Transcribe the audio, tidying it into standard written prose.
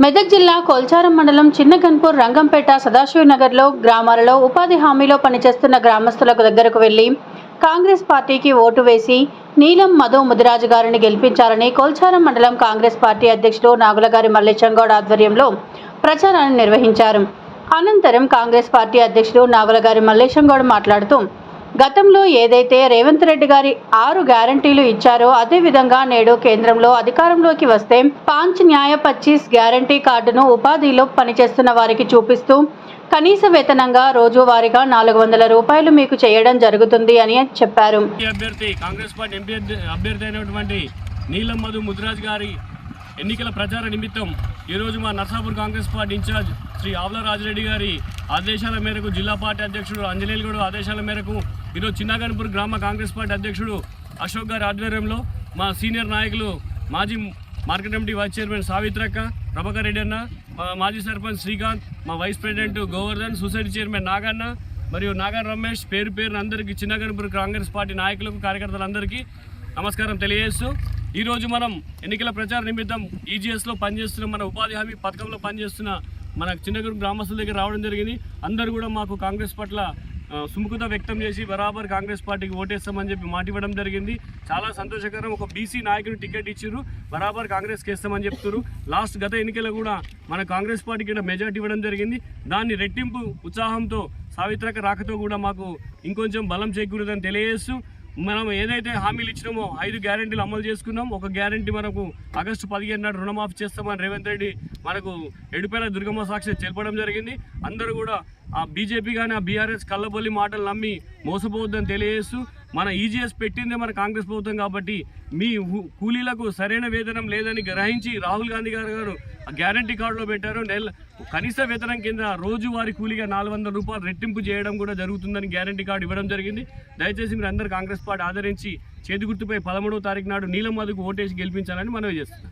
మెదక్ జిల్లా కొల్చారం మండలం చిన్నగన్పూర్ రంగంపేట సదాశివనగర్లో గ్రామాలలో ఉపాధి హామీలో పనిచేస్తున్న గ్రామస్తులకు దగ్గరకు వెళ్లి కాంగ్రెస్ పార్టీకి ఓటు వేసి నీలం మధు ముదిరాజు గారిని గెలిపించాలని కొల్చారం మండలం కాంగ్రెస్ పార్టీ అధ్యక్షుడు నాగులగారి మల్లేశంగౌడ్ ఆధ్వర్యంలో ప్రచారాన్ని నిర్వహించారు. అనంతరం కాంగ్రెస్ పార్టీ అధ్యక్షుడు నాగులగారి మల్లేశంగౌడ్ మాట్లాడుతూ గతంలో ఏదైతే రేవంత్ రెడ్డి గారి 6 గ్యారంటీలు ఇచ్చారో అదే విధంగా నేడు కేంద్రంలో అధికారంలోకి వస్తే 5 న్యాయ 25 గ్యారంటీ కార్డును ఉపాధిలో పనిచేస్తున్న వారికి చూపిస్తూ కనీస వేతనంగా రోజువారీగా 400 రూపాయలు మీకు చేయడం జరుగుతుంది అని చెప్పారు. కాంగ్రెస్ పార్టీ ఎంపీ అభ్యర్థి అయినటువంటి నీలం మధు ముదిరాజ్ గారి ఎన్నికల ప్రచార నిమిత్తం ఈరోజు మా నర్సాపూర్ కాంగ్రెస్ పార్టీ ఇన్ఛార్జ్ శ్రీ ఆవుల రాజిరెడ్డి గారి ఆదేశాల మేరకు జిల్లా పార్టీ అధ్యక్షుడు అంజనేయులు ఆదేశాల మేరకు ఈరోజు చిన్నగన్పూర్ గ్రామ కాంగ్రెస్ పార్టీ అధ్యక్షుడు అశోక్ గారి ఆధ్వర్యంలో మా సీనియర్ నాయకులు మాజీ మార్కెట్ కమిటీ వైస్ చైర్మన్ సావిత్రక్క, ప్రభాకర్ రెడ్డి అన్న, మాజీ సర్పంచ్ శ్రీకాంత్, మా vice president Govardhan, society chairman Naganna మరియు నాగన్ రమేష్ పేరు అందరికీ చిన్నగన్పూర్ కాంగ్రెస్ పార్టీ నాయకులకు కార్యకర్తలందరికీ నమస్కారం తెలియజేస్తూ ఈరోజు మనం ఎన్నికల ప్రచార నిమిత్తం ఈజీఎస్లో పనిచేస్తున్న మన ఉపాధి హామీ పథకంలో పనిచేస్తున్న మన చిన్నగన్పూర్ గ్రామస్తుల దగ్గర రావడం జరిగింది. అందరూ కూడా మాకు కాంగ్రెస్ పట్ల సుముఖత వ్యక్తం చేసి బరాబర్ కాంగ్రెస్ పార్టీకి ఓటేస్తామని చెప్పి మాట ఇవ్వడం జరిగింది. చాలా సంతోషకరం. ఒక బీసీ నాయకుడు టికెట్ ఇచ్చారు, బరాబర్ కాంగ్రెస్కి వేస్తామని చెప్తారు. గత ఎన్నికల్లో కూడా మన కాంగ్రెస్ పార్టీకి మెజార్టీ ఇవ్వడం జరిగింది. దాన్ని రెట్టింపు ఉత్సాహంతో సావిత్రక రాకతో కూడా మాకు ఇంకొంచెం బలం చేకూరదని తెలియజేస్తూ మనం ఏదైతే హామీలు ఇచ్చినామో 5 గ్యారెంటీలు అమలు చేసుకున్నాం. ఒక గ్యారెంటీ మనకు ఆగస్టు 15 నాడు రుణమాఫీ చేస్తామని రేవంత్ రెడ్డి మనకు ఎడుపేల దుర్గమ్మ సాక్షి తెలపడం జరిగింది. అందరూ కూడా ఆ బీజేపీ కానీ ఆ బీఆర్ఎస్ కళ్ళబొల్లి మాటలు నమ్మి మోసపోవద్దని తెలియజేస్తూ మన ఈజీఎస్ పెట్టిందే మన కాంగ్రెస్ ప్రభుత్వం కాబట్టి మీ కూలీలకు సరైన వేతనం లేదని గ్రహించి రాహుల్ గాంధీ గారు ఆ గ్యారంటీ కార్డులో పెట్టారు. కనీస వేతనం కింద రోజువారీ కూలీగా 400 రూపాయలు రెట్టింపు చేయడం కూడా జరుగుతుందని గ్యారంటీ కార్డు ఇవ్వడం జరిగింది. దయచేసి మీరు అందరూ కాంగ్రెస్ పార్టీ ఆదరించి చేతి గుర్తుపై 13వ తారీఖు నాడు నీలం మధుకు ఓటేసి గెలిపించాలని మనవి చేస్తున్నాం.